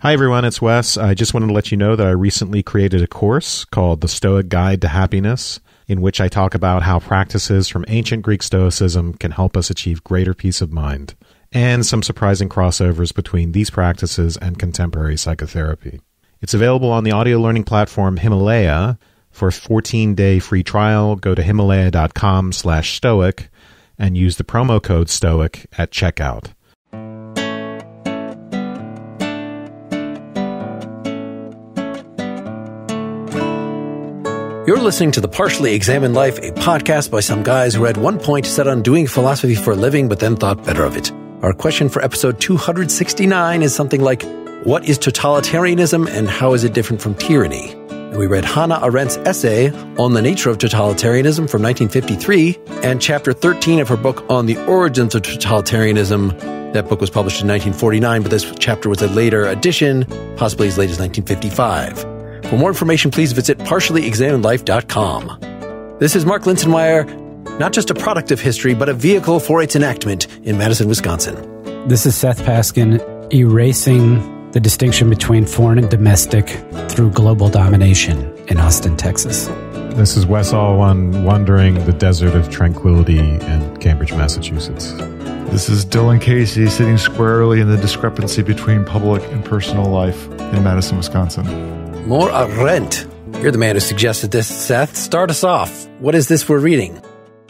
Hi everyone, it's Wes. I just wanted to let you know that I recently created a course called The Stoic Guide to Happiness, in which I talk about how practices from ancient Greek Stoicism can help us achieve greater peace of mind, and some surprising crossovers between these practices and contemporary psychotherapy. It's available on the audio learning platform Himalaya. For a 14-day free trial, go to himalaya.com/stoic and use the promo code STOIC at checkout. You're listening to The Partially Examined Life, a podcast by some guys who at one point set on doing philosophy for a living but then thought better of it. Our question for episode 269 is something like, what is totalitarianism and how is it different from tyranny? And we read Hannah Arendt's essay on the nature of totalitarianism from 1953 and chapter 13 of her book on the origins of totalitarianism. That book was published in 1949, but this chapter was a later edition, possibly as late as 1955. For more information, please visit partiallyexaminedlife.com. This is Mark Linsenmeyer, not just a product of history, but a vehicle for its enactment in Madison, Wisconsin. This is Seth Paskin, erasing the distinction between foreign and domestic through global domination in Austin, Texas. This is Wes Alwan, wandering the desert of tranquility in Cambridge, Massachusetts. This is Dylan Casey, sitting squarely in the discrepancy between public and personal life in Madison, Wisconsin. More Arendt. You're the man who suggested this, Seth. Start us off. What is this we're reading?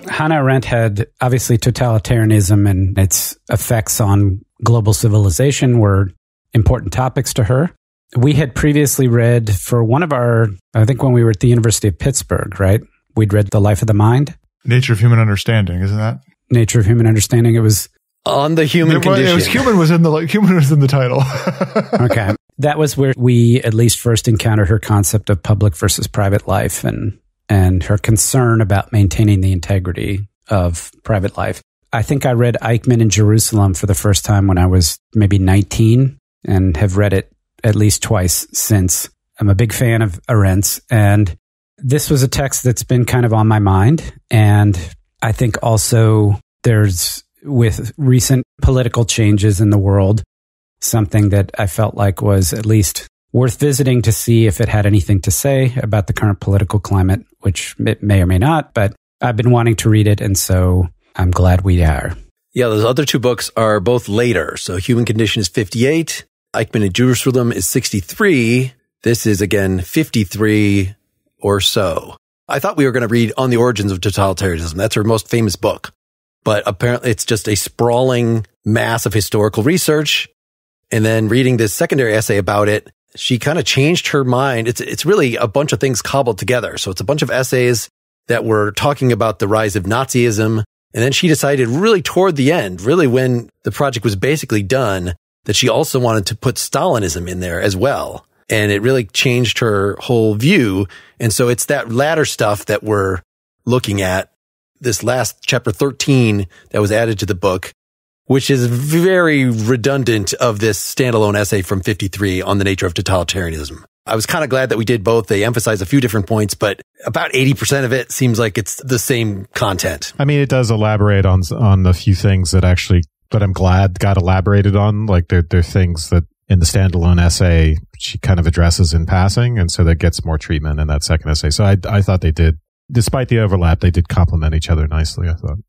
Hannah Arendt had, obviously, totalitarianism and its effects on global civilization were important topics to her. We had previously read for one of our, I think when we were at the University of Pittsburgh, right? We'd read The Life of the Mind. Nature of Human Understanding, isn't that? Nature of Human Understanding. It was on the human condition. It was human was in the title. Okay. That was where we at least first encountered her concept of public versus private life and her concern about maintaining the integrity of private life. I think I read Eichmann in Jerusalem for the first time when I was maybe 19 and have read it at least twice since. I'm a big fan of Arendt's, and this was a text that's been kind of on my mind. And I think also there's, with recent political changes in the world, something that I felt like was at least worth visiting to see if it had anything to say about the current political climate, which it may or may not, but I've been wanting to read it, and so I'm glad we are. Yeah, those other two books are both later. So Human Condition is 58, Eichmann in Jerusalem is 63. This is, again, 53 or so. I thought we were going to read On the Origins of Totalitarianism. That's her most famous book. But apparently it's just a sprawling mass of historical research. And then reading this secondary essay about it, she kind of changed her mind. It's really a bunch of things cobbled together. So it's a bunch of essays that were talking about the rise of Nazism. And then she decided really toward the end, really when the project was basically done, that she also wanted to put Stalinism in there as well. And it really changed her whole view. And so it's that latter stuff that we're looking at, this last chapter 13 that was added to the book, which is very redundant of this standalone essay from 53 on the nature of totalitarianism. I was kind of glad that we did both. They emphasize a few different points, but about 80% of it seems like it's the same content. I mean, it does elaborate on a few things that I'm glad got elaborated on. Like there are things that in the standalone essay she kind of addresses in passing, and so that gets more treatment in that second essay. So I thought they did, despite the overlap, they did complement each other nicely, I thought.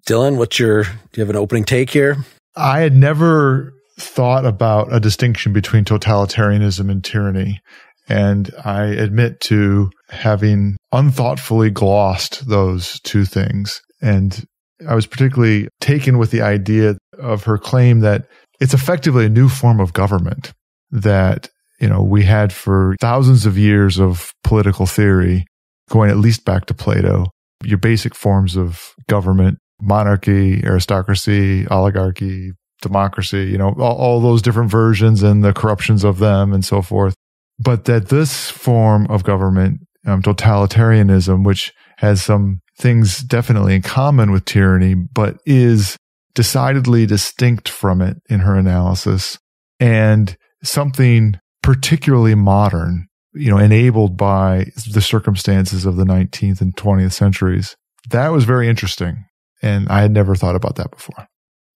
Dylan, do you have an opening take here? I had never thought about a distinction between totalitarianism and tyranny. And I admit to having unthoughtfully glossed those two things. And I was particularly taken with the idea of her claim that it's effectively a new form of government that, we had for thousands of years of political theory, going at least back to Plato. Your basic forms of government: monarchy, aristocracy, oligarchy, democracy, all those different versions and the corruptions of them and so forth. But that this form of government, totalitarianism, which has some things definitely in common with tyranny, but is decidedly distinct from it in her analysis, and something particularly modern, enabled by the circumstances of the 19th and 20th centuries. That was very interesting. And I had never thought about that before.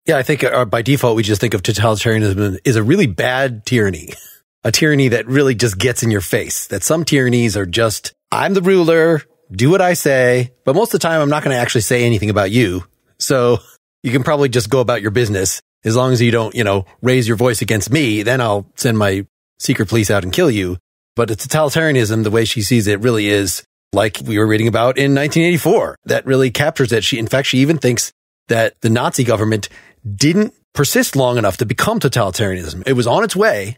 Yeah, I think by default, we just think of totalitarianism as a really bad tyranny. a tyranny that really just gets in your face, that some tyrannies are just, I'm the ruler, do what I say, but most of the time I'm not going to actually say anything about you. So you can probably just go about your business as long as you don't, raise your voice against me, then I'll send my secret police out and kill you. But a totalitarianism, the way she sees it really is like we were reading about in 1984. That really captures it. In fact, she even thinks that the Nazi government didn't persist long enough to become totalitarianism. It was on its way,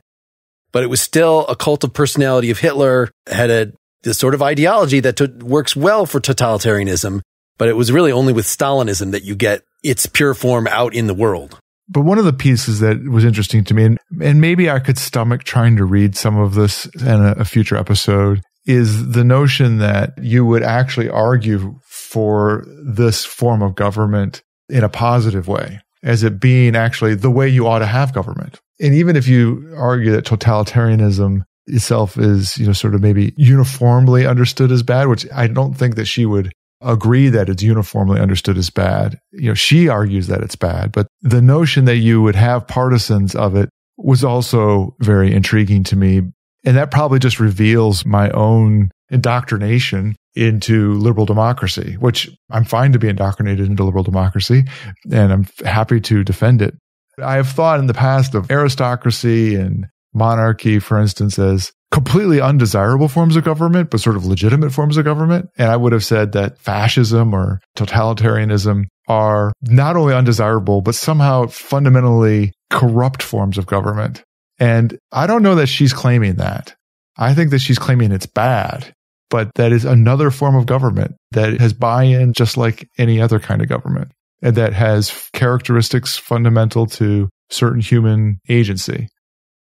but it was still a cult of personality of Hitler, had this sort of ideology that works well for totalitarianism, but it was really only with Stalinism that you get its pure form out in the world. But one of the pieces that was interesting to me, and maybe I could stomach trying to read some of this in a future episode, is the notion that you would actually argue for this form of government in a positive way, as it being actually the way you ought to have government. And even if you argue that totalitarianism itself is, sort of maybe uniformly understood as bad, which I don't think that she would agree that it's uniformly understood as bad. She argues that it's bad, but the notion that you would have partisans of it was also very intriguing to me. And that probably just reveals my own indoctrination into liberal democracy, which I'm fine to be indoctrinated into liberal democracy, and I'm happy to defend it. I have thought in the past of aristocracy and monarchy, for instance, as completely undesirable forms of government, but sort of legitimate forms of government. And I would have said that fascism or totalitarianism are not only undesirable, but somehow fundamentally corrupt forms of government. And I don't know that she's claiming that. I think that she's claiming it's bad, but that is another form of government that has buy-in just like any other kind of government, and that has characteristics fundamental to certain human agency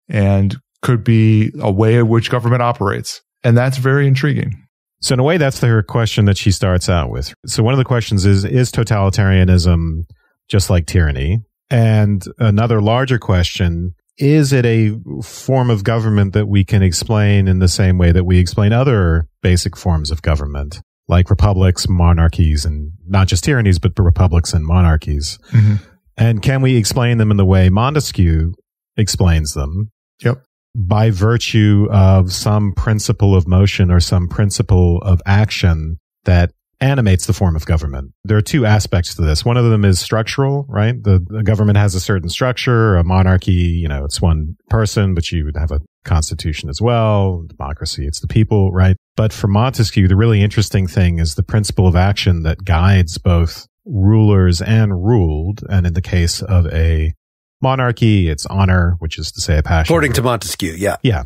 and could be a way in which government operates. And that's very intriguing. So in a way, that's her question that she starts out with. So one of the questions is totalitarianism just like tyranny? And another larger question, is it a form of government that we can explain in the same way that we explain other basic forms of government, like republics, monarchies, and not just tyrannies, but republics and monarchies? Mm-hmm. And can we explain them in the way Montesquieu explains them? Yep. By virtue of some principle of motion or some principle of action that animates the form of government. There are two aspects to this. One of them is structural, right? The government has a certain structure. A monarchy, it's one person, but you would have a constitution as well. Democracy, it's the people, right? But for Montesquieu, the really interesting thing is the principle of action that guides both rulers and ruled. And in the case of a monarchy, it's honor, which is to say a passion. According to Montesquieu, yeah. Yeah.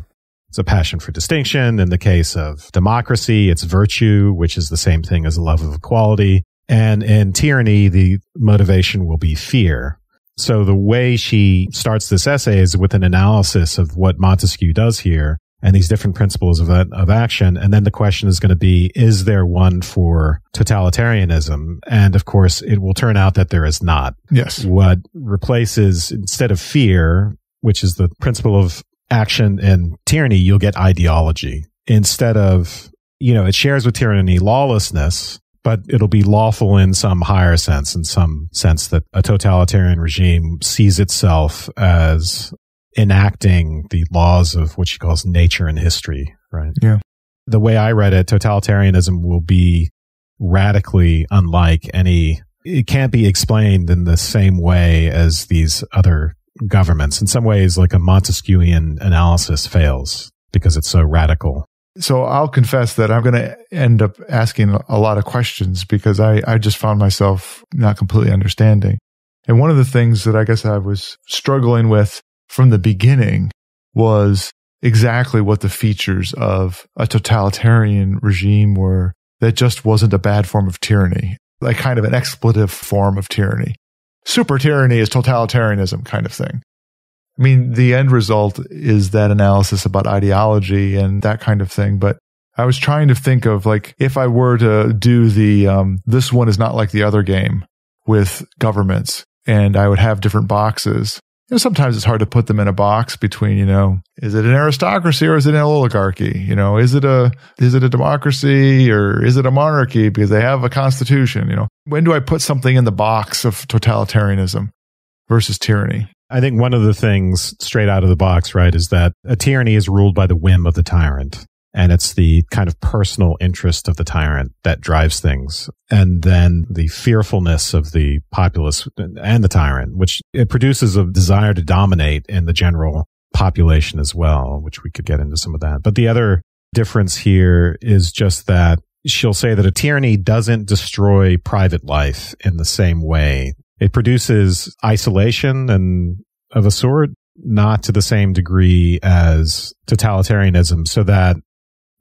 It's a passion for distinction. In the case of democracy, it's virtue, which is the same thing as a love of equality. And in tyranny, the motivation will be fear. So the way she starts this essay is with an analysis of what Montesquieu does here and these different principles of action. And then the question is going to be, is there one for totalitarianism? And of course, it will turn out that there is not. Yes. What replaces, instead of fear, which is the principle of action in tyranny, you'll get ideology. Instead of, it shares with tyranny lawlessness, but it'll be lawful in some higher sense, in some sense that a totalitarian regime sees itself as enacting the laws of what she calls nature and history, right? Yeah. The way I read it, totalitarianism will be radically unlike it can't be explained in the same way as these other governments. In some ways, like a Montesquieuian analysis fails because it's so radical. So I'll confess that I'm going to end up asking a lot of questions because I just found myself not completely understanding. And one of the things that I guess I was struggling with from the beginning was exactly what the features of a totalitarian regime were that just wasn't a bad form of tyranny, like kind of an expletive form of tyranny. Super tyranny is totalitarianism kind of thing. I mean, the end result is that analysis about ideology and that kind of thing. But I was trying to think of like, if I were to do this one is not like the other game with governments, and I would have different boxes. Sometimes it's hard to put them in a box between, is it an aristocracy or is it an oligarchy? Is it a democracy or is it a monarchy because they have a constitution? When do I put something in the box of totalitarianism versus tyranny? I think one of the things straight out of the box, right, is that a tyranny is ruled by the whim of the tyrant. And it's the kind of personal interest of the tyrant that drives things. And then the fearfulness of the populace and the tyrant, which it produces a desire to dominate in the general population as well, which we could get into some of that. But the other difference here is just that she'll say that a tyranny doesn't destroy private life in the same way. It produces isolation and of a sort, not to the same degree as totalitarianism, so that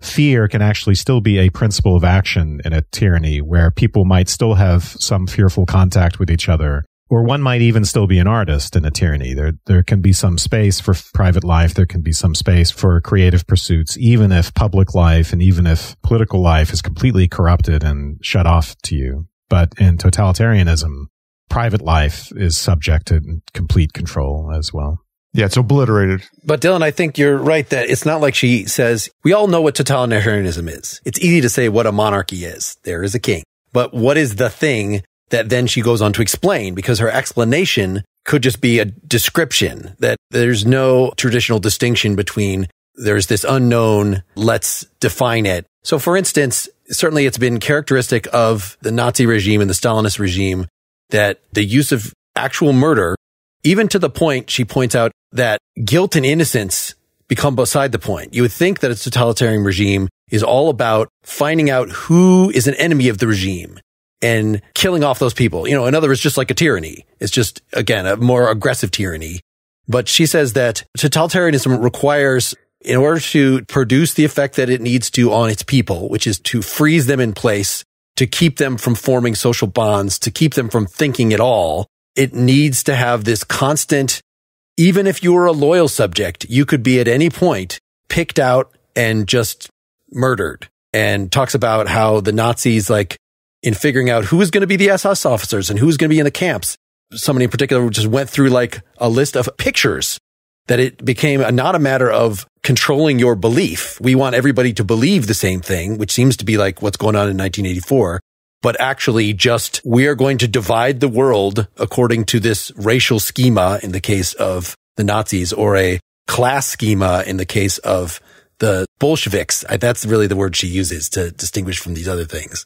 fear can actually still be a principle of action in a tyranny where people might still have some fearful contact with each other, or one might even still be an artist in a tyranny. There can be some space for private life. There can be some space for creative pursuits, even if public life and even if political life is completely corrupted and shut off to you. But in totalitarianism, private life is subject to complete control as well. Yeah, it's obliterated. But Dylan, I think you're right that it's not like she says, we all know what totalitarianism is. It's easy to say what a monarchy is. There is a king. But what is the thing that then she goes on to explain? Because her explanation could just be a description, that there's no traditional distinction between there's this unknown, let's define it. So for instance, certainly it's been characteristic of the Nazi regime and the Stalinist regime that the use of actual murder, even to the point she points out that guilt and innocence become beside the point. You would think that a totalitarian regime is all about finding out who is an enemy of the regime and killing off those people. In other words, just like a tyranny. It's just, again, a more aggressive tyranny. But she says that totalitarianism requires, in order to produce the effect that it needs to on its people, which is to freeze them in place, to keep them from forming social bonds, to keep them from thinking at all, it needs to have this constant, even if you were a loyal subject, you could be at any point picked out and just murdered. And talks about how the Nazis, in figuring out who was going to be the SS officers and who was going to be in the camps, somebody in particular just went through a list of pictures, that it became not a matter of controlling your belief. We want everybody to believe the same thing, which seems to be what's going on in 1984. But actually just, we are going to divide the world according to this racial schema in the case of the Nazis, or a class schema in the case of the Bolsheviks. That's really the word she uses to distinguish from these other things,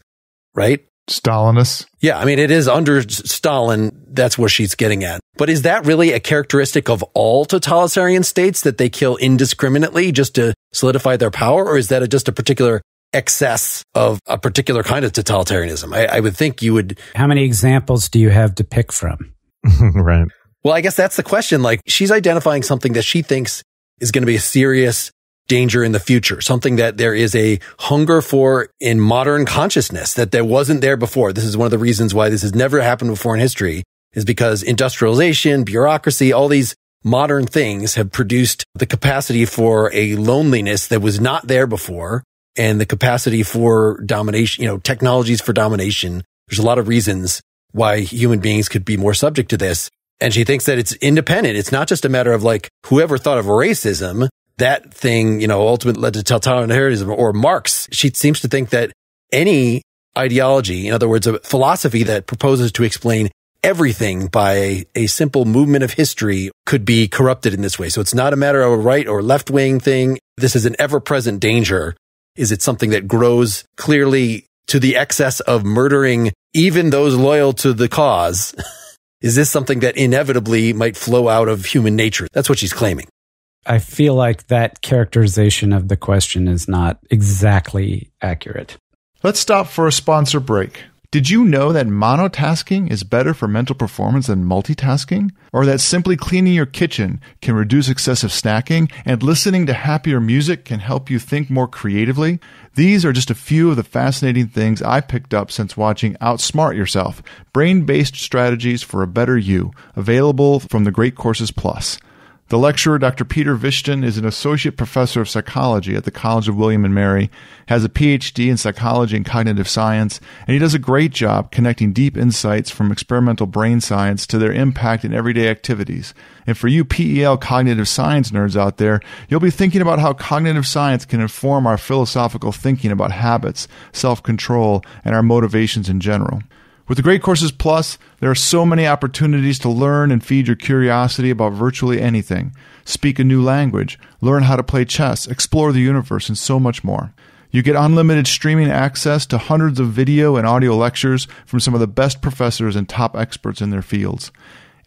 right? Stalinists. Yeah, I mean, it is under Stalin. That's where she's getting at. But is that really a characteristic of all totalitarian states, that they kill indiscriminately just to solidify their power? Or is that just a particular excess of a particular kind of totalitarianism? I would think you would. How many examples do you have to pick from? Right. Well, I guess that's the question. She's identifying something that she thinks is going to be a serious danger in the future, something that there is a hunger for in modern consciousness that there wasn't there before. This is one of the reasons why this has never happened before in history, is because industrialization, bureaucracy, all these modern things have produced the capacity for a loneliness that was not there before, and the capacity for domination, technologies for domination. There's a lot of reasons why human beings could be more subject to this. And she thinks that it's independent. It's not just a matter of whoever thought of racism, that thing, ultimately led to totalitarianism, or Marx. She seems to think that any ideology, in other words, a philosophy that proposes to explain everything by a simple movement of history, could be corrupted in this way. So it's not a matter of a right or left wing thing. This is an ever-present danger. Is it something that grows clearly to the excess of murdering even those loyal to the cause? Is this something that inevitably might flow out of human nature? That's what she's claiming. I feel like that characterization of the question is not exactly accurate. Let's stop for a sponsor break. Did you know that monotasking is better for mental performance than multitasking? Or that simply cleaning your kitchen can reduce excessive snacking, and listening to happier music can help you think more creatively? These are just a few of the fascinating things I picked up since watching Outsmart Yourself, brain-based strategies for a better you, available from the Great Courses Plus. The lecturer, Dr. Peter Vishton, is an associate professor of psychology at the College of William and Mary, has a PhD in psychology and cognitive science, and he does a great job connecting deep insights from experimental brain science to their impact in everyday activities. And for you PEL cognitive science nerds out there, you'll be thinking about how cognitive science can inform our philosophical thinking about habits, self-control, and our motivations in general. With the Great Courses Plus, there are so many opportunities to learn and feed your curiosity about virtually anything. Speak a new language, learn how to play chess, explore the universe, and so much more. You get unlimited streaming access to hundreds of video and audio lectures from some of the best professors and top experts in their fields.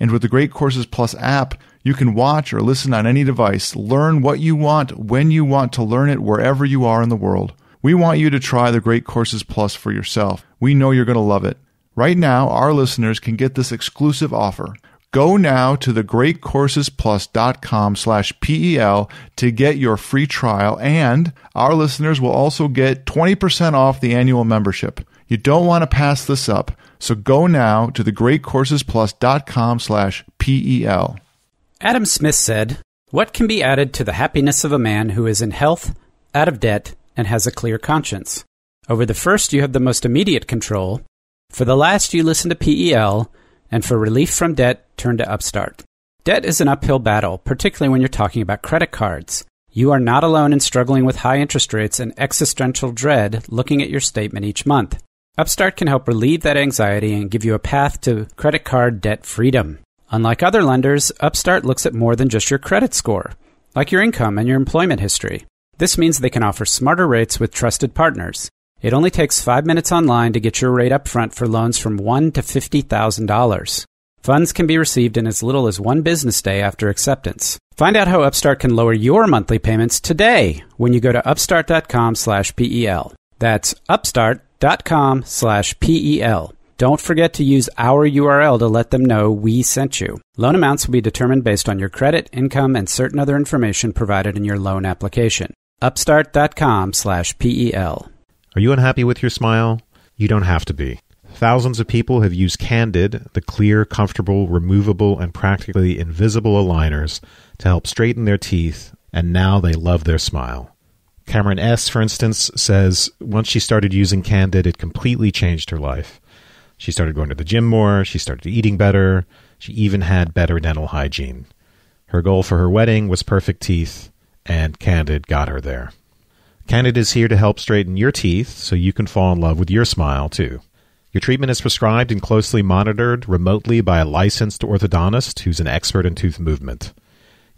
And with the Great Courses Plus app, you can watch or listen on any device, learn what you want, when you want to learn it, wherever you are in the world. We want you to try the Great Courses Plus for yourself. We know you're going to love it. Right now, our listeners can get this exclusive offer. Go now to thegreatcoursesplus.com/PEL to get your free trial, and our listeners will also get 20% off the annual membership. You don't want to pass this up, so go now to thegreatcoursesplus.com/PEL. Adam Smith said, "What can be added to the happiness of a man who is in health, out of debt, and has a clear conscience? Over the first you have the most immediate control. For the last you listen to PEL, and for relief from debt, turn to Upstart. Debt is an uphill battle, particularly when you're talking about credit cards. You are not alone in struggling with high interest rates and existential dread looking at your statement each month. Upstart can help relieve that anxiety and give you a path to credit card debt freedom. Unlike other lenders, Upstart looks at more than just your credit score, like your income and your employment history. This means they can offer smarter rates with trusted partners. It only takes 5 minutes online to get your rate up front for loans from $1,000 to $50,000. Funds can be received in as little as 1 business day after acceptance. Find out how Upstart can lower your monthly payments today when you go to upstart.com/PEL. That's upstart.com/PEL. Don't forget to use our URL to let them know we sent you. Loan amounts will be determined based on your credit, income, and certain other information provided in your loan application. Upstart.com/PEL. Are you unhappy with your smile? You don't have to be. Thousands of people have used Candid, the clear, comfortable, removable, and practically invisible aligners to help straighten their teeth, and now they love their smile. Cameron S., for instance, says once she started using Candid, it completely changed her life. She started going to the gym more, she started eating better, she even had better dental hygiene. Her goal for her wedding was perfect teeth, and Candid got her there. Candid is here to help straighten your teeth so you can fall in love with your smile, too. Your treatment is prescribed and closely monitored remotely by a licensed orthodontist who's an expert in tooth movement.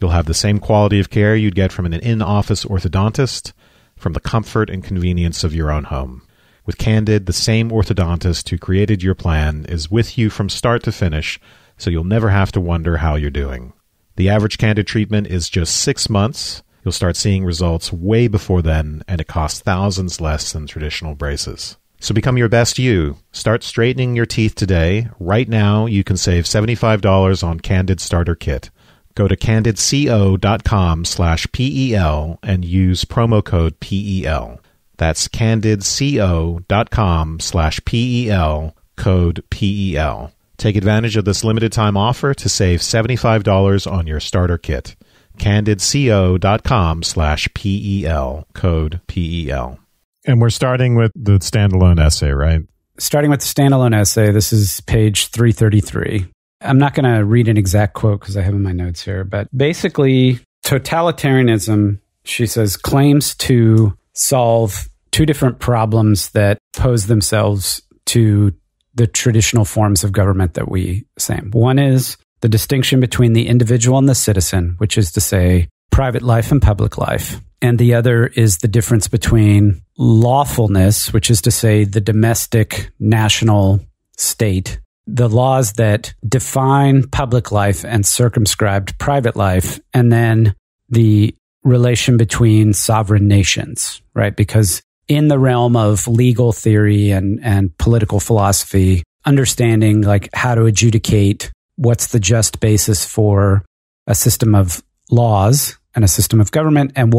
You'll have the same quality of care you'd get from an in-office orthodontist from the comfort and convenience of your own home. With Candid, the same orthodontist who created your plan is with you from start to finish, so you'll never have to wonder how you're doing. The average Candid treatment is just 6 months. You'll start seeing results way before then, and it costs thousands less than traditional braces. So become your best you. Start straightening your teeth today. Right now, you can save $75 on Candid Starter Kit. Go to candidco.com/PEL and use promo code PEL. That's candidco.com/PEL, code PEL. Take advantage of this limited time offer to save $75 on your starter kit. candidco.com/PEL, code PEL. And we're starting with the standalone essay, right? Starting with the standalone essay, this is page 333. I'm not going to read an exact quote because I have in my notes here, but basically, totalitarianism, she says, claims to solve 2 different problems that pose themselves to the traditional forms of government that we say. One is the distinction between the individual and the citizen, which is to say private life and public life. And the other is the difference between lawfulness, which is to say the domestic national state, the laws that define public life and circumscribed private life, and then the relation between sovereign nations, right? Because in the realm of legal theory and political philosophy, understanding like how to adjudicate what's the just basis for a system of laws and a system of government, and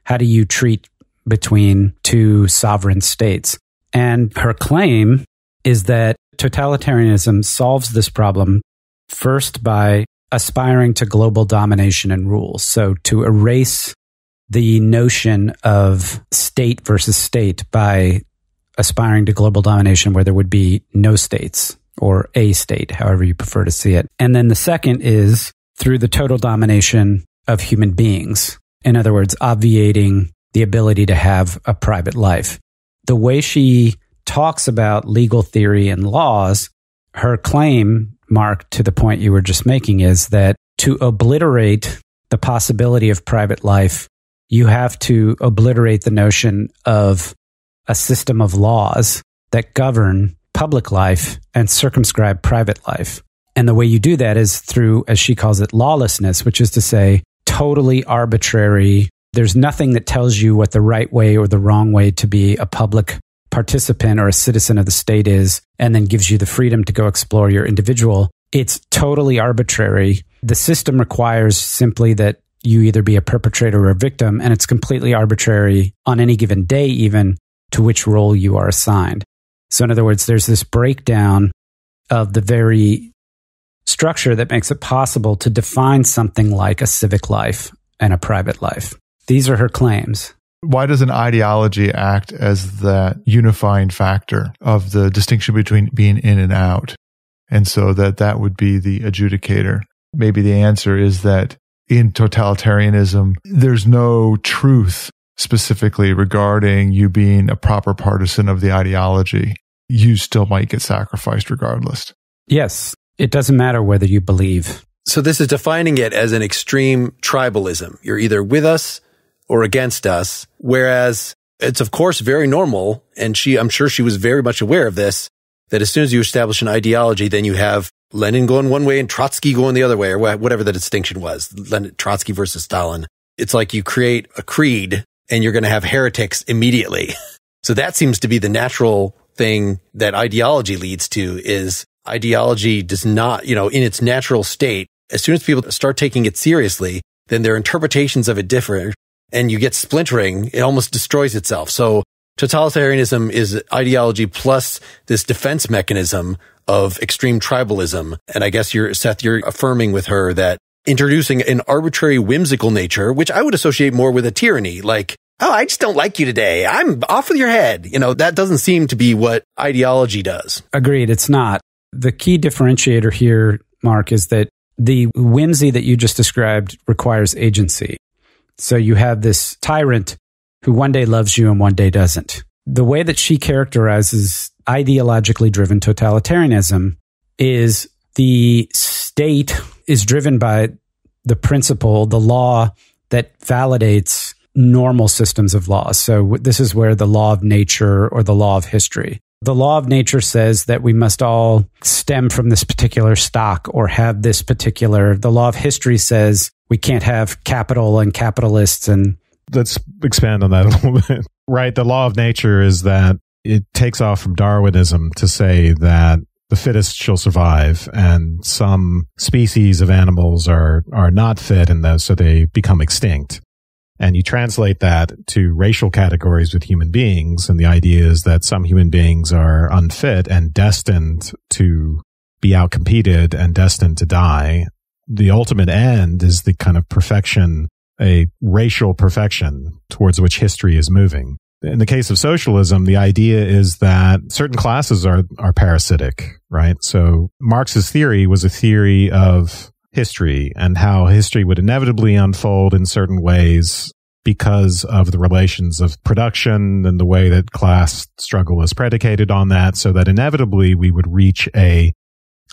how do you treat between 2 sovereign states. And her claim is that totalitarianism solves this problem first by aspiring to global domination and rule. So to erase the notion of state versus state by aspiring to global domination where there would be no states or a state, however you prefer to see it. And then the second is through the total domination of human beings. In other words, obviating the ability to have a private life. The way she talks about legal theory and laws, her claim, Mark, to the point you were just making, is that to obliterate the possibility of private life, you have to obliterate the notion of a system of laws that govern public life and circumscribe private life. And the way you do that is through, as she calls it, lawlessness, which is to say, totally arbitrary. There's nothing that tells you what the right way or the wrong way to be a public participant or a citizen of the state is, and then gives you the freedom to go explore your individual. It's totally arbitrary. The system requires simply that you either be a perpetrator or a victim, and it's completely arbitrary on any given day, even to which role you are assigned. So in other words, there's this breakdown of the very structure that makes it possible to define something like a civic life and a private life. These are her claims. Why does an ideology act as that unifying factor of the distinction between being in and out? And so that would be the adjudicator. Maybe the answer is that in totalitarianism, there's no truth specifically regarding you being a proper partisan of the ideology. You still might get sacrificed regardless. Yes, it doesn't matter whether you believe. So this is defining it as an extreme tribalism. You're either with us or against us, whereas it's, of course, very normal, and I'm sure she was very much aware of this, that as soon as you establish an ideology, then you have Lenin going one way and Trotsky going the other way, or whatever the distinction was, Trotsky versus Stalin. It's like you create a creed, and you're going to have heretics immediately. So that seems to be the natural thing that ideology leads to, is ideology does not, in its natural state, as soon as people start taking it seriously, then their interpretations of it differ, and you get splintering. It almost destroys itself. So totalitarianism is ideology plus this defense mechanism of extreme tribalism. And I guess Seth, you're affirming with her that introducing an arbitrary, whimsical nature, which I would associate more with a tyranny, like, oh, I just don't like you today, I'm off with your head. That doesn't seem to be what ideology does. Agreed. It's not. The key differentiator here, Mark, is that the whimsy that you just described requires agency. So you have this tyrant who one day loves you and one day doesn't. The way that she characterizes ideologically driven totalitarianism is the state is driven by the principle, the law that validates normal systems of law. So this is where the law of nature or the law of history. The law of nature says that we must all stem from this particular stock or have this particular. The law of history says we can't have capital and capitalists. And let's expand on that a little bit. Right. The law of nature is that it takes off from Darwinism to say that the fittest shall survive, and some species of animals are not fit, and so they become extinct. And you translate that to racial categories with human beings, and the idea is that some human beings are unfit and destined to be outcompeted and destined to die. The ultimate end is the kind of perfection, a racial perfection towards which history is moving. In the case of socialism, the idea is that certain classes are parasitic, right? So Marx's theory was a theory of history and how history would inevitably unfold in certain ways because of the relations of production and the way that class struggle is predicated on that, so that inevitably we would reach a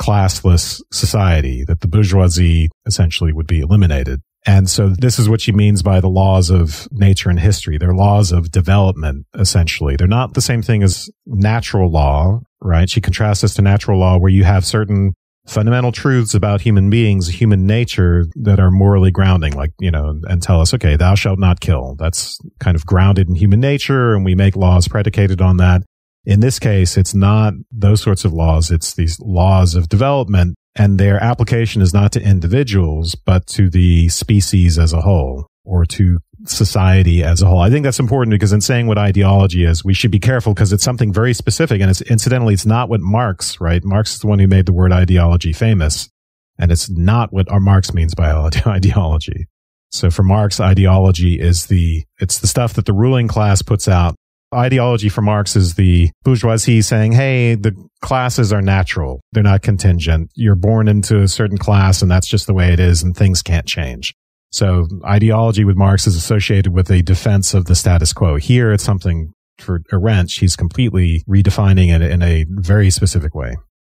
classless society, that the bourgeoisie essentially would be eliminated. And so this is what she means by the laws of nature and history. They're laws of development, essentially. They're not the same thing as natural law, right? She contrasts this to natural law, where you have certain fundamental truths about human beings, human nature, that are morally grounding, like, and tell us, okay, thou shalt not kill. That's kind of grounded in human nature, and we make laws predicated on that. In this case, it's not those sorts of laws. It's these laws of development, and their application is not to individuals, but to the species as a whole, or to society as a whole. I think that's important, because in saying what ideology is, we should be careful, because it's something very specific. And it's not what Marx, right? Marx is the one who made the word ideology famous. And it's not what Marx means by ideology. So for Marx, ideology is it's the stuff that the ruling class puts out. Ideology for Marx is the bourgeoisie saying, hey, the classes are natural. They're not contingent. You're born into a certain class, and that's just the way it is, and things can't change. So ideology with Marx is associated with a defense of the status quo. Here, it's something for Arendt, she's completely redefining it in a very specific way.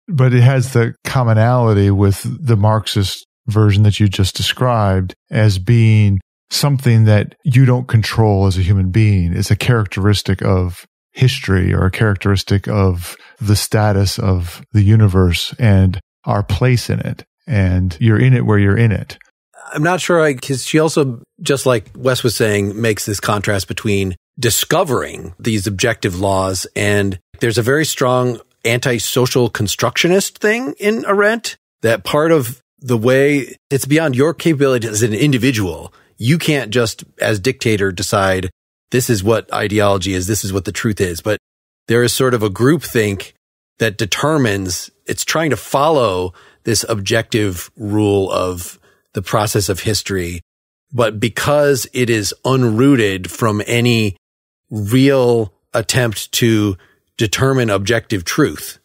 But it has the commonality with the Marxist version that you just described as being something that you don't control as a human being. It's a characteristic of history or a characteristic of the status of the universe and our place in it. And you're in it where you're in it. I'm not sure, because she also, just like Wes was saying, makes this contrast between discovering these objective laws, and there's a very strong anti-social constructionist thing in Arendt, that part of the way it's beyond your capability as an individual. You can't just, as dictator, decide this is what ideology is, this is what the truth is. But there is sort of a groupthink that determines, it's trying to follow this objective rule of the process of history. But because it is unrooted from any real attempt to determine objective truth,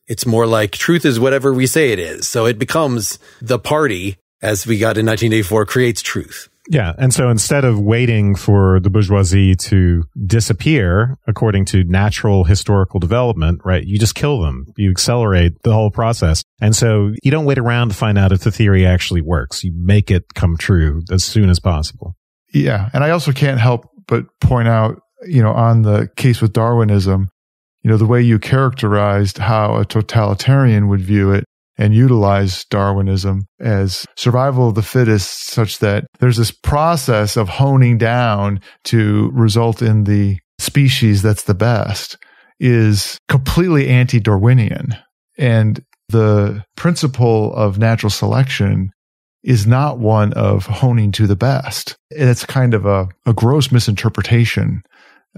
it's more like truth is whatever we say it is. So it becomes the party, as we got in 1984, creates truth. Yeah. And so instead of waiting for the bourgeoisie to disappear according to natural historical development, right, you just kill them. You accelerate the whole process. And so you don't wait around to find out if the theory actually works. You make it come true as soon as possible. Yeah. And I also can't help but point out, on the case with Darwinism, the way you characterized how a totalitarian would view it and utilize Darwinism as survival of the fittest, such that there's this process of honing down to result in the species that's the best, is completely anti-Darwinian. And the principle of natural selection is not one of honing to the best. It's kind of a gross misinterpretation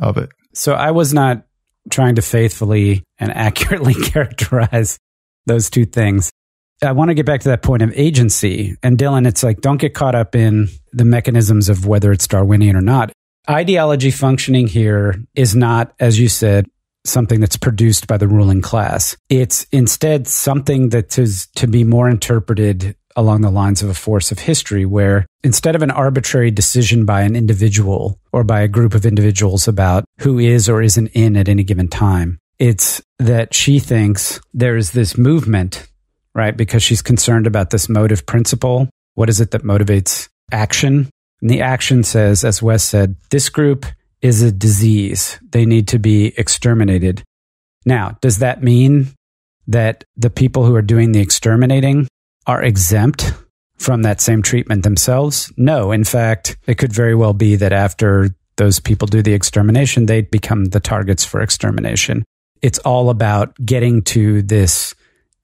of it. So I was not trying to faithfully and accurately characterize those two things. I want to get back to that point of agency. And Dylan, it's like, don't get caught up in the mechanisms of whether it's Darwinian or not. Ideology functioning here is not, as you said, something that's produced by the ruling class. It's instead something that is to be more interpreted along the lines of a force of history, where instead of an arbitrary decision by an individual or by a group of individuals about who is or isn't in at any given time, it's that she thinks there is this movement, right? Because she's concerned about this motive principle. What is it that motivates action? And the action says, as Wes said, this group is a disease. They need to be exterminated. Now, does that mean that the people who are doing the exterminating are exempt from that same treatment themselves? No. In fact, it could very well be that after those people do the extermination, they become the targets for extermination. It's all about getting to this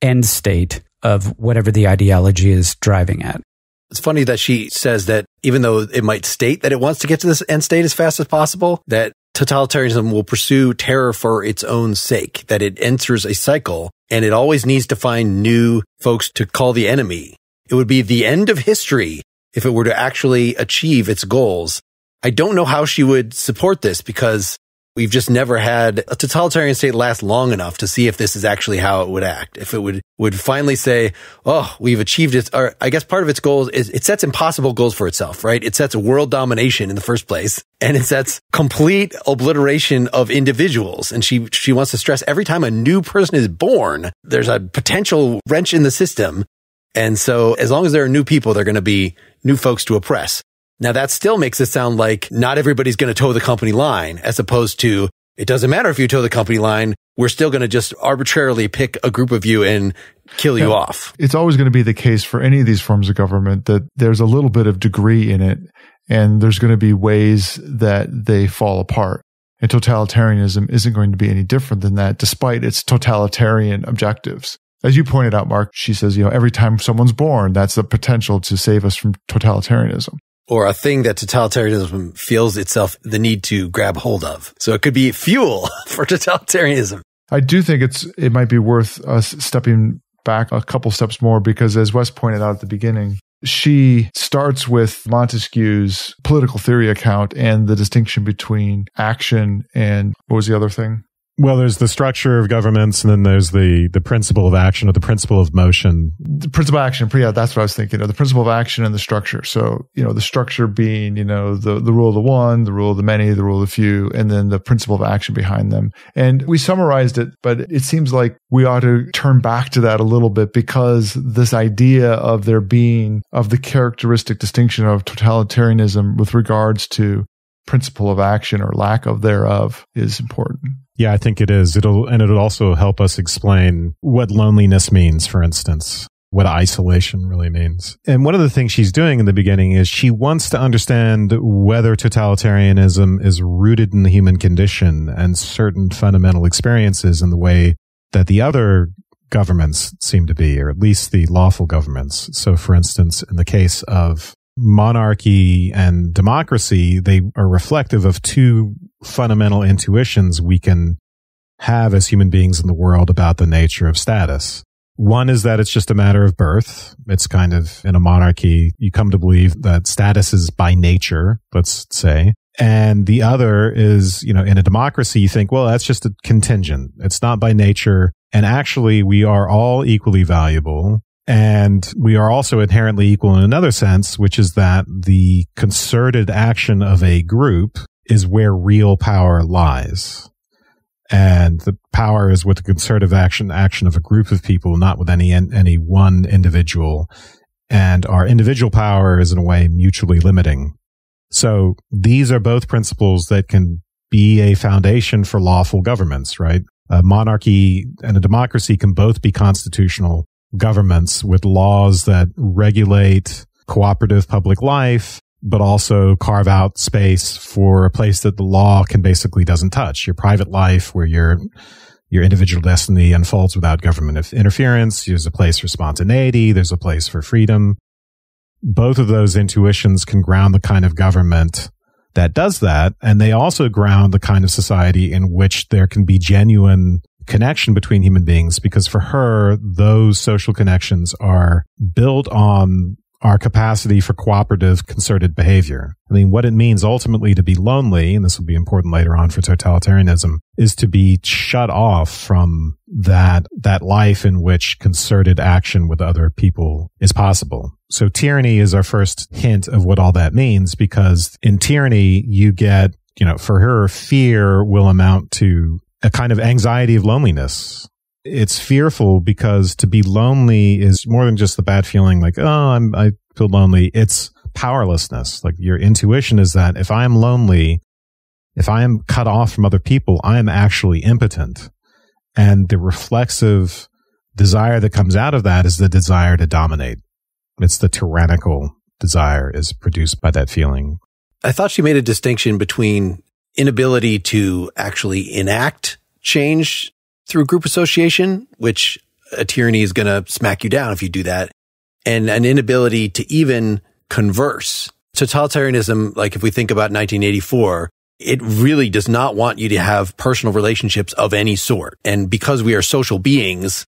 end state of whatever the ideology is driving at. It's funny that she says that even though it might state that it wants to get to this end state as fast as possible, that totalitarianism will pursue terror for its own sake, that it enters a cycle and it always needs to find new folks to call the enemy. It would be the end of history if it were to actually achieve its goals. I don't know how she would support this, because we've just never had a totalitarian state last long enough to see if this is actually how it would act. If it would finally say, oh, we've achieved it. Or I guess part of its goals is it sets impossible goals for itself, right? It sets world domination in the first place, and it sets complete obliteration of individuals. And she wants to stress every time a new person is born, there's a potential wrench in the system. And so as long as there are new people, there are going to be new folks to oppress. Now, that still makes it sound like not everybody's going to toe the company line, as opposed to, it doesn't matter if you toe the company line, we're still going to just arbitrarily pick a group of you and kill you off. It's always going to be the case for any of these forms of government that there's a little bit of degree in it, and there's going to be ways that they fall apart. And totalitarianism isn't going to be any different than that, despite its totalitarian objectives. As you pointed out, Mark, she says, every time someone's born, that's the potential to save us from totalitarianism. Or a thing that totalitarianism feels itself the need to grab hold of. So it could be fuel for totalitarianism. I do think it might be worth us stepping back a couple steps more, because as Wes pointed out at the beginning, she starts with Montesquieu's political theory account and the distinction between action and, what was the other thing? Well, there's the structure of governments, and then there's the principle of action or the principle of motion. The principle of action, yeah, that's what I was thinking of, the principle of action and the structure. So, the structure being, the rule of the one, the rule of the many, the rule of the few, and then the principle of action behind them. And we summarized it, but it seems like we ought to turn back to that a little bit, because this idea of there being, of the characteristic distinction of totalitarianism with regards to principle of action or lack of thereof is important. Yeah, I think it is. It'll also help us explain what loneliness means, for instance, what isolation really means. And one of the things she's doing in the beginning is she wants to understand whether totalitarianism is rooted in the human condition and certain fundamental experiences in the way that the other governments seem to be, or at least the lawful governments. So, for instance, in the case of monarchy and democracy, they are reflective of two fundamental intuitions we can have as human beings in the world about the nature of status. One is that it's just a matter of birth. It's kind of, in a monarchy, you come to believe that status is by nature, let's say. And the other is, in a democracy, you think, well, that's just a contingent. It's not by nature. And actually, we are all equally valuable. And we are also inherently equal in another sense, which is that the concerted action of a group is where real power lies. And the power is with the concerted action of a group of people, not with any one individual. And our individual power is in a way mutually limiting. So these are both principles that can be a foundation for lawful governments, right? A monarchy and a democracy can both be constitutional governments with laws that regulate cooperative public life, but also carve out space for a place that the law can basically doesn't touch. Your private life, where your individual destiny unfolds without government interference. There's a place for spontaneity. There's a place for freedom. Both of those intuitions can ground the kind of government that does that. And they also ground the kind of society in which there can be genuine connection between human beings, because for her, those social connections are built on our capacity for cooperative, concerted behavior. I mean, what it means ultimately to be lonely, and this will be important later on for totalitarianism, is to be shut off from that life in which concerted action with other people is possible. So tyranny is our first hint of what all that means, because in tyranny, you get, for her, fear will amount to a kind of anxiety of loneliness. It's fearful because to be lonely is more than just the bad feeling like, oh, I feel lonely. It's powerlessness. Like, your intuition is that if I am lonely, if I am cut off from other people, I am actually impotent. And the reflexive desire that comes out of that is the desire to dominate. It's the tyrannical desire is produced by that feeling. I thought she made a distinction between inability to actually enact change through group association, which a tyranny is going to smack you down if you do that, and an inability to even converse. Totalitarianism, like if we think about 1984, it really does not want you to have personal relationships of any sort. And because we are social beings,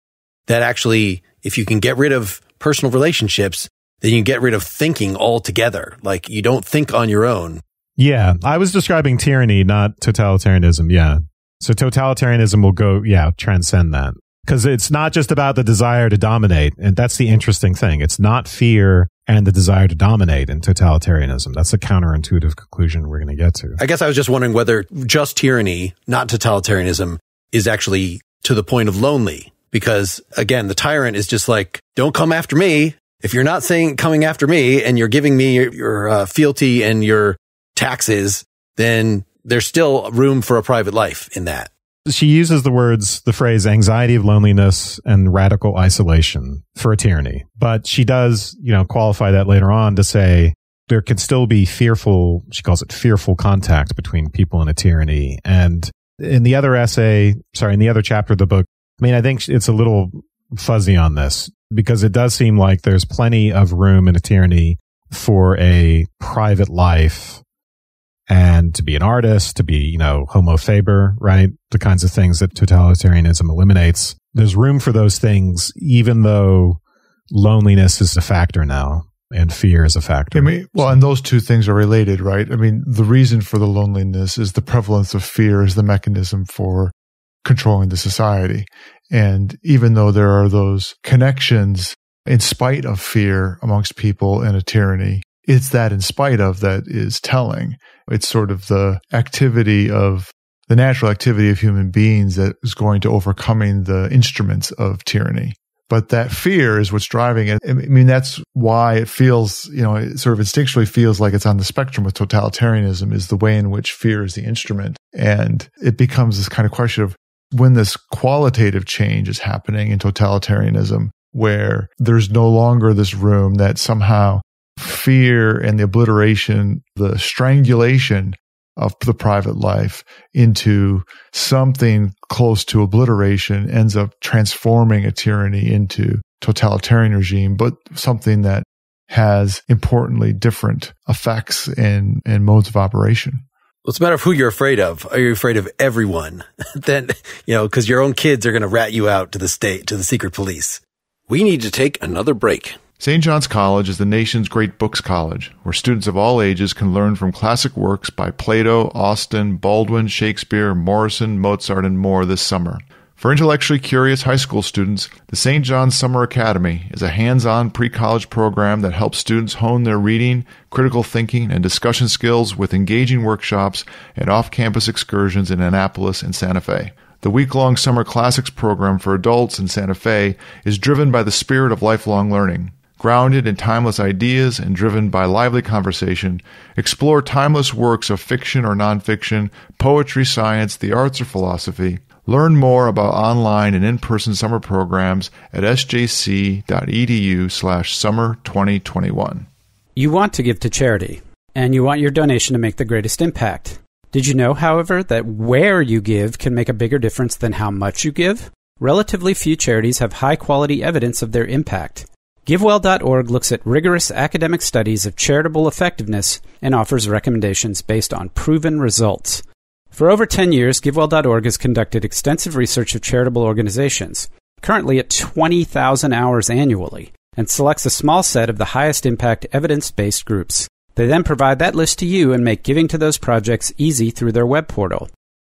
that actually, if you can get rid of personal relationships, then you get rid of thinking altogether. Like, you don't think on your own. Yeah, I was describing tyranny, not totalitarianism. Yeah. So totalitarianism will transcend that. Because it's not just about the desire to dominate. And that's the interesting thing. It's not fear and the desire to dominate in totalitarianism. That's a counterintuitive conclusion we're going to get to. I guess I was just wondering whether just tyranny, not totalitarianism, is actually to the point of lonely. Because, again, the tyrant is just like, don't come after me. If you're not coming after me and you're giving me your fealty and your taxes, then there's still room for a private life in that. She uses the phrase anxiety of loneliness and radical isolation for a tyranny. But she does, qualify that later on to say there can still be fearful, she calls it fearful contact between people in a tyranny. And in the other chapter of the book, I think it's a little fuzzy on this, because it does seem like there's plenty of room in a tyranny for a private life and to be an artist, to be, homo faber, right? The kinds of things that totalitarianism eliminates. There's room for those things, even though loneliness is a factor now and fear is a factor. And those two things are related, right? The reason for the loneliness is the prevalence of fear is the mechanism for controlling the society. And even though there are those connections in spite of fear amongst people in a tyranny, it's that in spite of that is telling. It's sort of the natural activity of human beings that is going to overcoming the instruments of tyranny. But that fear is what's driving it. I mean, that's why it feels, it sort of instinctually feels like it's on the spectrum with totalitarianism, is the way in which fear is the instrument. And it becomes this kind of question of when this qualitative change is happening in totalitarianism, where there's no longer this room that somehow fear and the obliteration, the strangulation of the private life into something close to obliteration ends up transforming a tyranny into totalitarian regime, but something that has importantly different effects and modes of operation. Well, it's a matter of who you're afraid of. Are you afraid of everyone? Then, because your own kids are going to rat you out to the state, to the secret police. We need to take another break. St. John's College is the nation's great books college, where students of all ages can learn from classic works by Plato, Austen, Baldwin, Shakespeare, Morrison, Mozart, and more this summer. For intellectually curious high school students, the St. John's Summer Academy is a hands-on pre-college program that helps students hone their reading, critical thinking, and discussion skills with engaging workshops and off-campus excursions in Annapolis and Santa Fe. The week-long Summer Classics program for adults in Santa Fe is driven by the spirit of lifelong learning. Grounded in timeless ideas and driven by lively conversation, explore timeless works of fiction or nonfiction, poetry, science, the arts, or philosophy. Learn more about online and in-person summer programs at sjc.edu/summer2021. You want to give to charity, and you want your donation to make the greatest impact. Did you know, however, that where you give can make a bigger difference than how much you give? Relatively few charities have high-quality evidence of their impact. GiveWell.org looks at rigorous academic studies of charitable effectiveness and offers recommendations based on proven results. For over 10 years, GiveWell.org has conducted extensive research of charitable organizations, currently at 20,000 hours annually, and selects a small set of the highest impact evidence-based groups. They then provide that list to you and make giving to those projects easy through their web portal.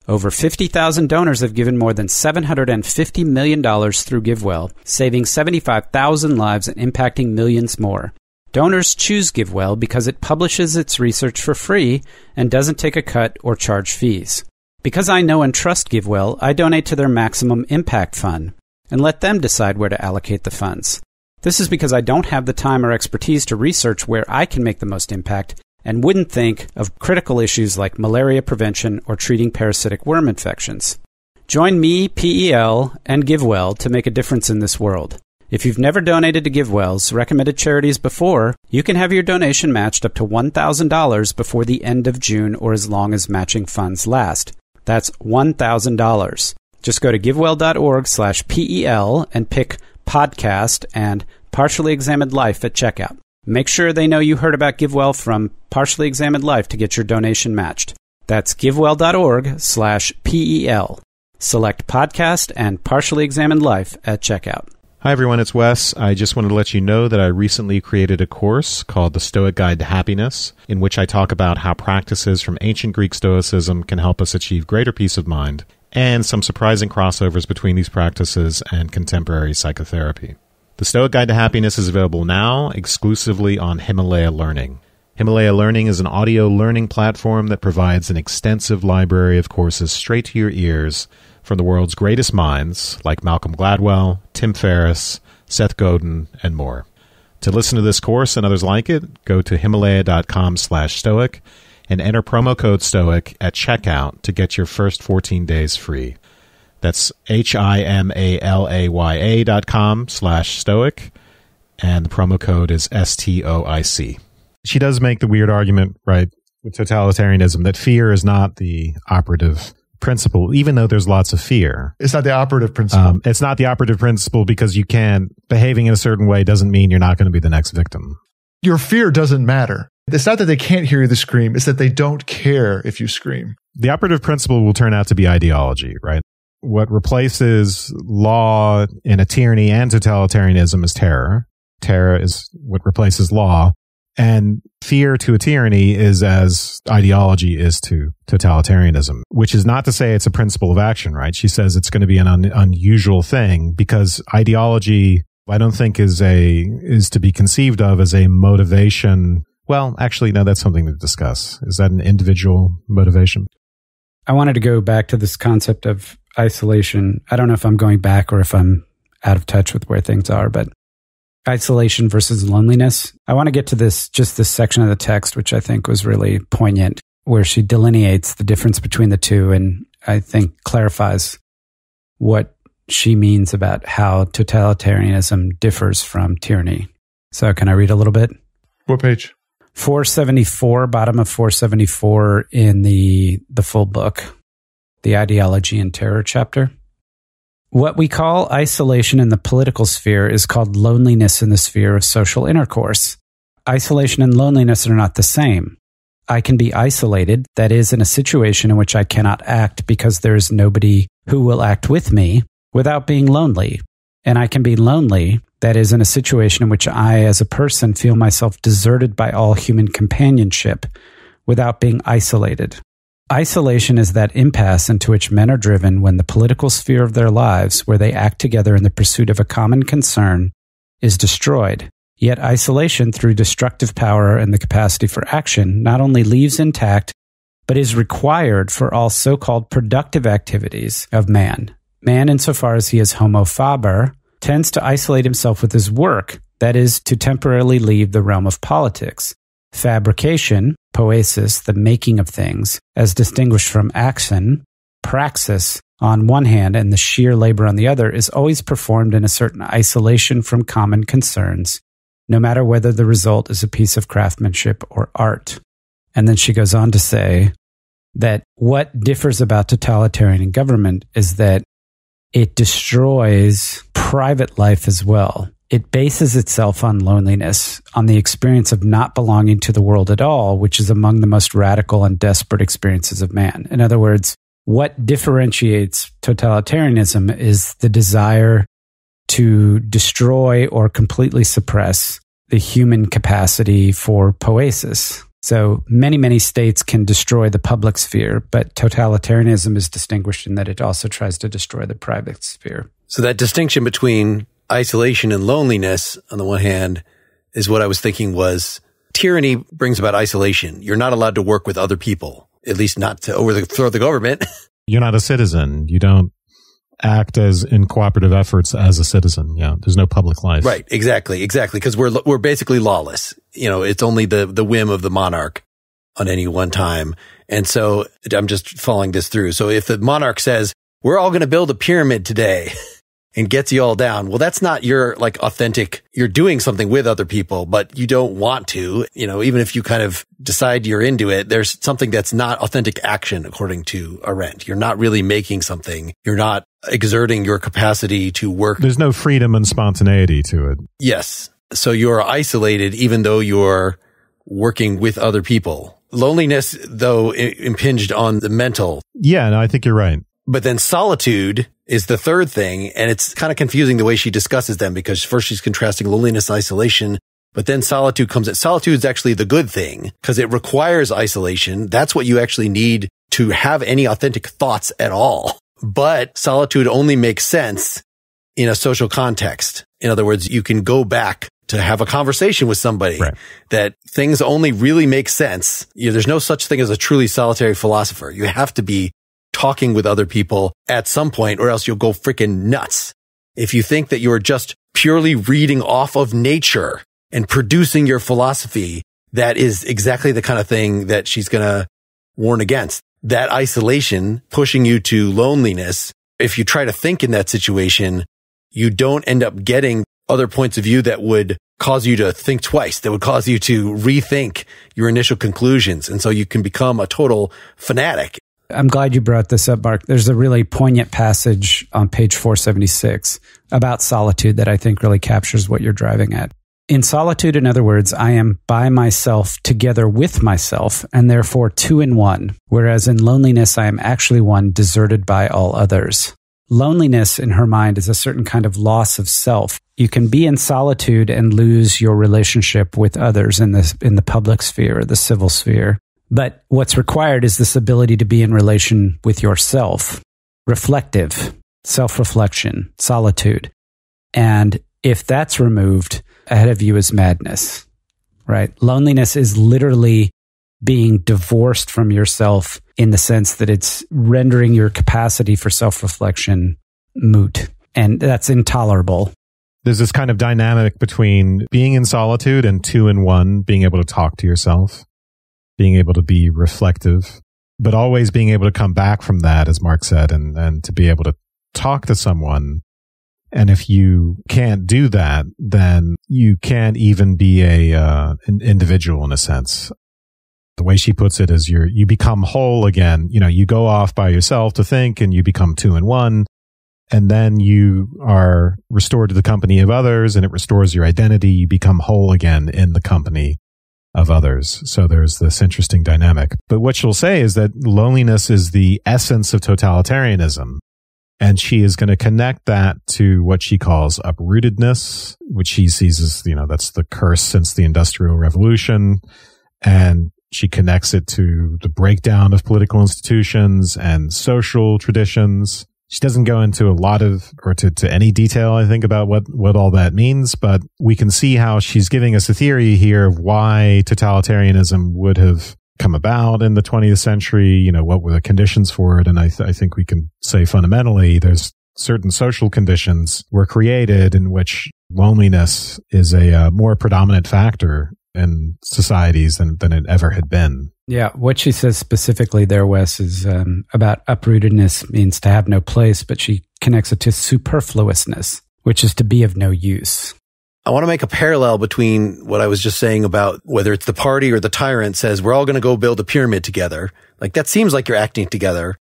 Over 50,000 donors have given more than $750 million through GiveWell, saving 75,000 lives and impacting millions more. Donors choose GiveWell because it publishes its research for free and doesn't take a cut or charge fees. Because I know and trust GiveWell, I donate to their Maximum Impact Fund and let them decide where to allocate the funds. This is because I don't have the time or expertise to research where I can make the most impact and wouldn't think of critical issues like malaria prevention or treating parasitic worm infections. Join me, PEL, and GiveWell to make a difference in this world. If you've never donated to GiveWell's recommended charities before, you can have your donation matched up to $1,000 before the end of June or as long as matching funds last. That's $1,000. Just go to givewell.org/PEL and pick podcast and Partially Examined Life at checkout. Make sure they know you heard about GiveWell from Partially Examined Life to get your donation matched. That's givewell.org/PEL. Select podcast and Partially Examined Life at checkout. Hi, everyone. It's Wes. I just wanted to let you know that I recently created a course called The Stoic Guide to Happiness, in which I talk about how practices from ancient Greek Stoicism can help us achieve greater peace of mind, and some surprising crossovers between these practices and contemporary psychotherapy. The Stoic Guide to Happiness is available now exclusively on Himalaya Learning. Himalaya Learning is an audio learning platform that provides an extensive library of courses straight to your ears from the world's greatest minds like Malcolm Gladwell, Tim Ferriss, Seth Godin, and more. To listen to this course and others like it, go to Himalaya.com/Stoic and enter promo code STOIC at checkout to get your first 14 days free. That's HIMALAYA.com/Stoic, and the promo code is STOIC. She does make the weird argument, right, with totalitarianism that fear is not the operative principle, even though there's lots of fear. It's not the operative principle. It's not the operative principle because you can't, behaving in a certain way doesn't mean you're not going to be the next victim. Your fear doesn't matter. It's not that they can't hear you scream. It's that they don't care if you scream. The operative principle will turn out to be ideology, right? What replaces law in a tyranny and totalitarianism is terror. Terror is what replaces law. And fear to a tyranny is as ideology is to totalitarianism, which is not to say it's a principle of action, right? She says it's going to be an unusual thing because ideology, I don't think is to be conceived of as a motivation. Well, actually, no, that's something to discuss. Is that an individual motivation? I wanted to go back to this concept of isolation. I don't know if I'm going back or if I'm out of touch with where things are, but isolation versus loneliness. I want to get to this section of the text, which I think was really poignant, where she delineates the difference between the two and I think clarifies what she means about how totalitarianism differs from tyranny. So can I read a little bit? What page? 474, bottom of 474 in the full book, The Ideology and Terror chapter. What we call isolation in the political sphere is called loneliness in the sphere of social intercourse. Isolation and loneliness are not the same. I can be isolated, that is, in a situation in which I cannot act because there is nobody who will act with me, without being lonely. And I can be lonely, that is, in a situation in which I, as a person, feel myself deserted by all human companionship, without being isolated. Isolation is that impasse into which men are driven when the political sphere of their lives, where they act together in the pursuit of a common concern, is destroyed. Yet isolation, through destructive power and the capacity for action, not only leaves intact, but is required for all so-called productive activities of man. Man, insofar as he is homo faber, tends to isolate himself with his work, that is, to temporarily leave the realm of politics. Fabrication, poesis, the making of things, as distinguished from action, praxis, on one hand, and the sheer labor on the other, is always performed in a certain isolation from common concerns, no matter whether the result is a piece of craftsmanship or art. And then she goes on to say that what differs about totalitarian government is that it destroys private life as well. It bases itself on loneliness, on the experience of not belonging to the world at all, which is among the most radical and desperate experiences of man. In other words, what differentiates totalitarianism is the desire to destroy or completely suppress the human capacity for poesis. So many states can destroy the public sphere, but totalitarianism is distinguished in that it also tries to destroy the private sphere. So that distinction between isolation and loneliness, on the one hand, is what I was thinking was tyranny brings about isolation. You're not allowed to work with other people, at least not to overthrow the government. You're not a citizen. You don't act as in cooperative efforts as a citizen. Yeah. There's no public life. Right. Exactly. Because we're basically lawless. It's only the whim of the monarch on any one time. And so I'm just following this through. So if the monarch says, we're all going to build a pyramid today, and gets you all down. Well, that's not your authentic, you're doing something with other people, but you don't want to, even if you kind of decide you're into it, there's something that's not authentic action according to Arendt. You're not really making something. You're not exerting your capacity to work. There's no freedom and spontaneity to it. Yes. So you're isolated even though you're working with other people. Loneliness, though, impinged on the mental. Yeah, no, I think you're right. But then solitude is the third thing, and it's kind of confusing the way she discusses them because first she's contrasting loneliness and isolation, but then solitude comes in. Solitude is actually the good thing because it requires isolation. That's what you actually need to have any authentic thoughts at all. But solitude only makes sense in a social context. In other words, you can go back to have a conversation with somebody, right, that things only really make sense. There's no such thing as a truly solitary philosopher. You have to be talking with other people at some point or else you'll go freaking nuts. If you think that you're just purely reading off of nature and producing your philosophy, that is exactly the kind of thing that she's going to warn against. That isolation pushing you to loneliness. If you try to think in that situation, you don't end up getting other points of view that would cause you to think twice, that would cause you to rethink your initial conclusions. And so you can become a total fanatic. I'm glad you brought this up, Mark. There's a really poignant passage on page 476 about solitude that I think really captures what you're driving at. In solitude, in other words, I am by myself together with myself and therefore two in one, whereas in loneliness, I am actually one deserted by all others. Loneliness in her mind is a certain kind of loss of self. You can be in solitude and lose your relationship with others in the public sphere or the civil sphere. But what's required is this ability to be in relation with yourself, reflective, self-reflection, solitude. And if that's removed, ahead of you is madness, right? Loneliness is literally being divorced from yourself in the sense that it's rendering your capacity for self-reflection moot. And that's intolerable. There's this kind of dynamic between being in solitude and 2 in 1, being able to talk to yourself, being able to be reflective, but always being able to come back from that, as Mark said, and to be able to talk to someone. And if you can't do that, then you can't even be an individual in a sense. The way she puts it is you become whole again. You go off by yourself to think and you become 2 in 1. And then you are restored to the company of others and it restores your identity. You become whole again in the company of others. So there's this interesting dynamic. But what she'll say is that loneliness is the essence of totalitarianism. And she is going to connect that to what she calls uprootedness, which she sees as, that's the curse since the Industrial Revolution. And she connects it to the breakdown of political institutions and social traditions. She doesn't go into a lot of, or to any detail, I think, about what all that means, but we can see how she's giving us a theory here of why totalitarianism would have come about in the 20th century, what were the conditions for it. And I think we can say fundamentally there's certain social conditions were created in which loneliness is a more predominant factor in societies than it ever had been. Yeah, what she says specifically there, Wes, is about uprootedness means to have no place, but she connects it to superfluousness, which is to be of no use. I want to make a parallel between what I was just saying about whether it's the party or the tyrant says, we're all going to go build a pyramid together. Like that seems like you're acting together,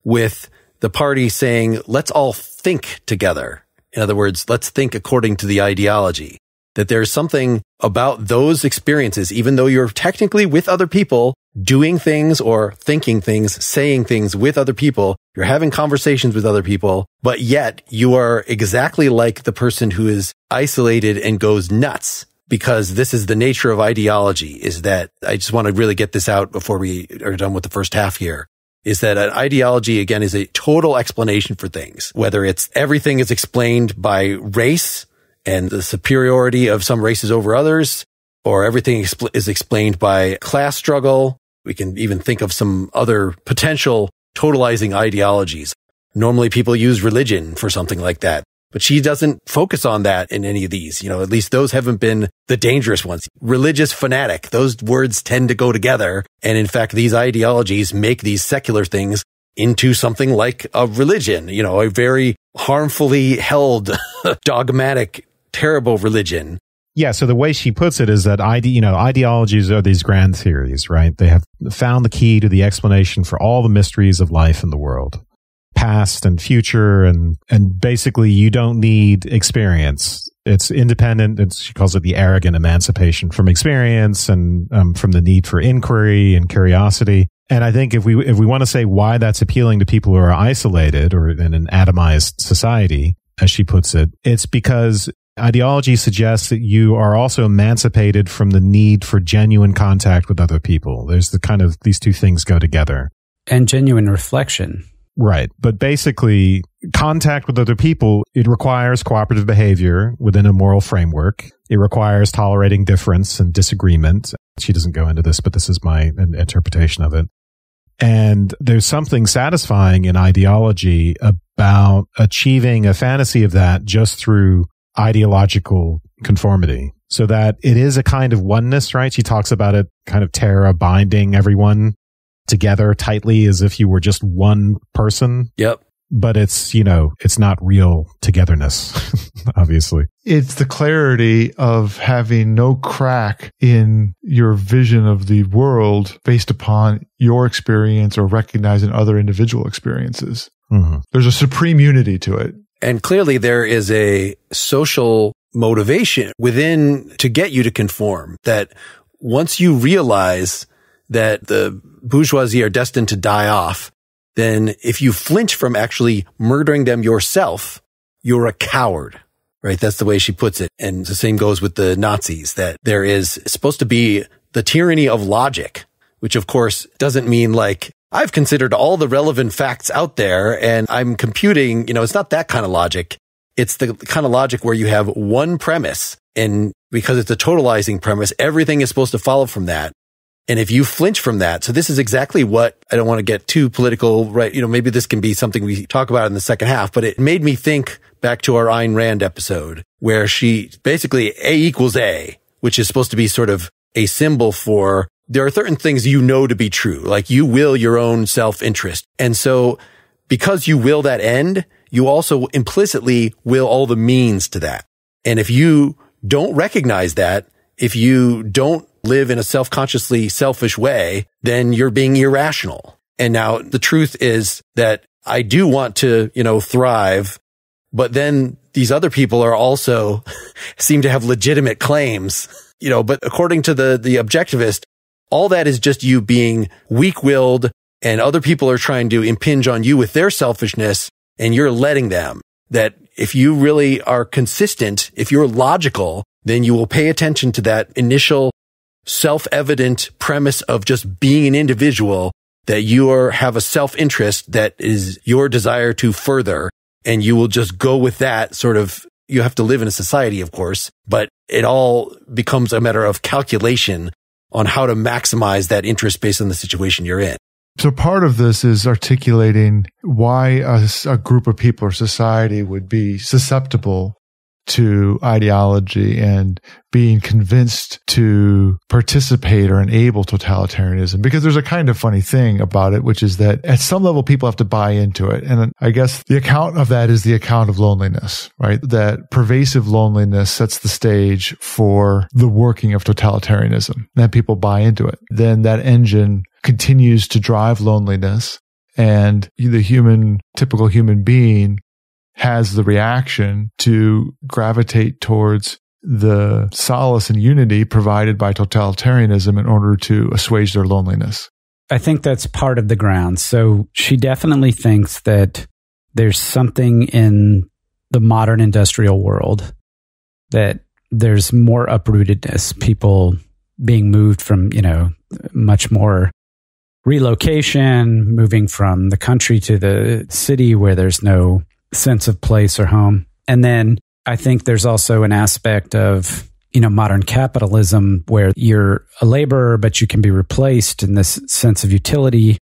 with the party saying, let's all think together. In other words, let's think according to the ideology. That there's something about those experiences, even though you're technically with other people, doing things or thinking things, saying things with other people, you're having conversations with other people, but yet you are exactly like the person who is isolated and goes nuts, because this is the nature of ideology, is that, I just want to really get this out before we are done with the first half here, is that an ideology, again, is a total explanation for things, whether it's everything is explained by race, and the superiority of some races over others, or everything is explained by class struggle. We can even think of some other potential totalizing ideologies. Normally people use religion for something like that, but she doesn't focus on that in any of these. At least those haven't been the dangerous ones. Religious fanatic, those words tend to go together. And in fact, these ideologies make these secular things into something like a religion, a very harmfully held, dogmatic, terrible religion. Yeah, so the way she puts it is that ideologies are these grand theories, right? They have found the key to the explanation for all the mysteries of life in the world, past and future, and basically you don't need experience. It's independent. She calls it the arrogant emancipation from experience and from the need for inquiry and curiosity. And I think if we want to say why that's appealing to people who are isolated or in an atomized society, as she puts it, it's because ideology suggests that you are also emancipated from the need for genuine contact with other people. There's these two things go together. And genuine reflection. Right. But basically, contact with other people, it requires cooperative behavior within a moral framework. It requires tolerating difference and disagreement. She doesn't go into this, but this is my interpretation of it. And there's something satisfying in ideology about achieving a fantasy of that just through ideological conformity, so that it is a kind of oneness, right? She talks about it kind of terra binding everyone together tightly as if you were just one person. Yep. But it's, it's not real togetherness, obviously. It's the clarity of having no crack in your vision of the world based upon your experience or recognizing other individual experiences. Mm-hmm. There's a supreme unity to it. And clearly there is a social motivation within to get you to conform, that once you realize that the bourgeoisie are destined to die off, then if you flinch from actually murdering them yourself, you're a coward, right? That's the way she puts it. And the same goes with the Nazis, that there is supposed to be the tyranny of logic, which of course doesn't mean like, I've considered all the relevant facts out there and I'm computing, it's not that kind of logic. It's the kind of logic where you have one premise, and because it's a totalizing premise, everything is supposed to follow from that. And if you flinch from that, so this is exactly what, I don't want to get too political, right? Maybe this can be something we talk about in the second half, but it made me think back to our Ayn Rand episode where she basically A equals A, which is supposed to be sort of a symbol for there are certain things to be true, like you will your own self-interest. And so because you will that end, you also implicitly will all the means to that. And if you don't recognize that, if you don't live in a self-consciously selfish way, then you're being irrational. And now the truth is that I do want to, thrive, but then these other people are also seem to have legitimate claims, but according to the objectivist, all that is just you being weak-willed and other people are trying to impinge on you with their selfishness and you're letting them. That if you really are consistent, if you're logical, then you will pay attention to that initial self-evident premise of just being an individual, that you have a self-interest that is your desire to further, and you will just go with that sort of. You have to live in a society, of course, but it all becomes a matter of calculation on how to maximize that interest based on the situation you're in. So part of this is articulating why a group of people or society would be susceptible to ideology and being convinced to participate or enable totalitarianism. Because there's a kind of funny thing about it, which is that at some level people have to buy into it. And I guess the account of that is the account of loneliness, right? That pervasive loneliness sets the stage for the working of totalitarianism. Then people buy into it. Then that engine continues to drive loneliness, and the typical human being has the reaction to gravitate towards the solace and unity provided by totalitarianism in order to assuage their loneliness. I think that's part of the ground. So she definitely thinks that there's something in the modern industrial world, that there's more uprootedness, people being moved from, much more relocation, moving from the country to the city where there's no sense of place or home. And then I think there's also an aspect of, modern capitalism where you're a laborer, but you can be replaced in this sense of utility.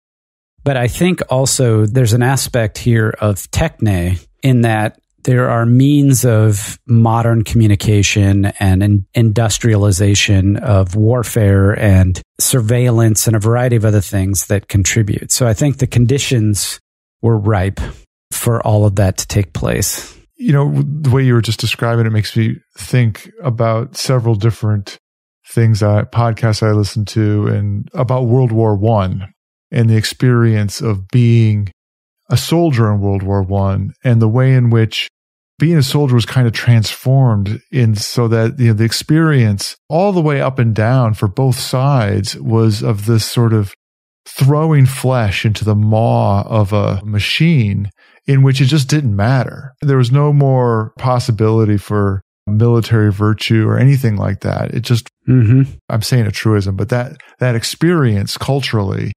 But I think also there's an aspect here of techne, in that there are means of modern communication and industrialization of warfare and surveillance and a variety of other things that contribute. So I think the conditions were ripe for all of that to take place. The way you were just describing it makes me think about several different things, podcasts I listened to, and about World War I and the experience of being a soldier in World War I, and the way in which being a soldier was kind of transformed so that the experience all the way up and down for both sides was of this sort of throwing flesh into the maw of a machine in which it just didn't matter. There was no more possibility for military virtue or anything like that. It just, I'm saying a truism, but that experience culturally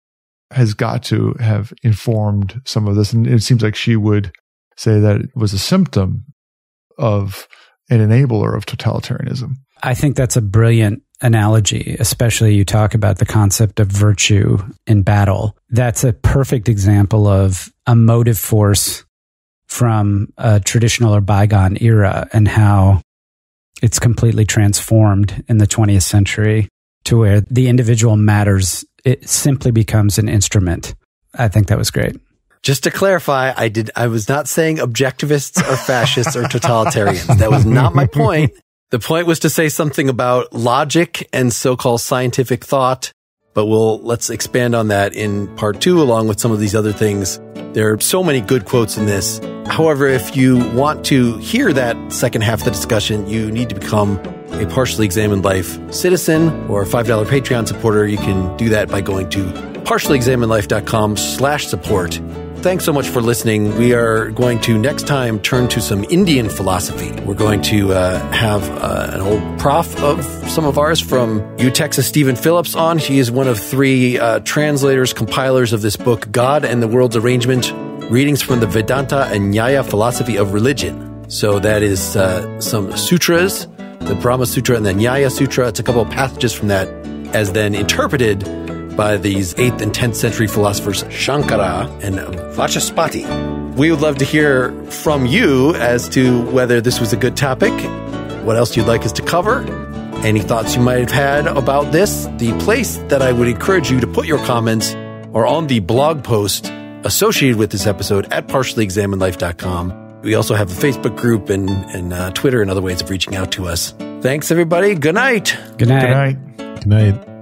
has got to have informed some of this. And it seems like she would say that it was a symptom of an enabler of totalitarianism. I think that's a brilliant analogy, especially you talk about the concept of virtue in battle. That's a perfect example of a motive force from a traditional or bygone era, and how it's completely transformed in the 20th century to where the individual matters. It simply becomes an instrument. I think that was great. Just to clarify, I was not saying objectivists or fascists or totalitarians. That was not my point. The point was to say something about logic and so-called scientific thought, but let's expand on that in part 2, along with some of these other things. There are so many good quotes in this. However, if you want to hear that second half of the discussion, you need to become a Partially Examined Life citizen or a $5 Patreon supporter. You can do that by going to partiallyexaminedlife.com/support. thanks so much for listening. We are going to next time turn to some Indian philosophy. We're going to have an old prof of some of ours from UTexas, Stephen Phillips, on. He is one of 3 translators, compilers of this book, God and the World's Arrangement, Readings from the Vedanta and Nyaya Philosophy of Religion. So that is some sutras, the Brahma Sutra and the Nyaya Sutra. It's a couple of passages from that as then interpreted by these 8th and 10th century philosophers Shankara and Vachaspati. We would love to hear from you as to whether this was a good topic, what else you'd like us to cover, any thoughts you might have had about this. The place that I would encourage you to put your comments are on the blog post associated with this episode at partiallyexaminedlife.com. We also have a Facebook group and Twitter and other ways of reaching out to us. Thanks, everybody. Good night. Good night. Good night. Good night.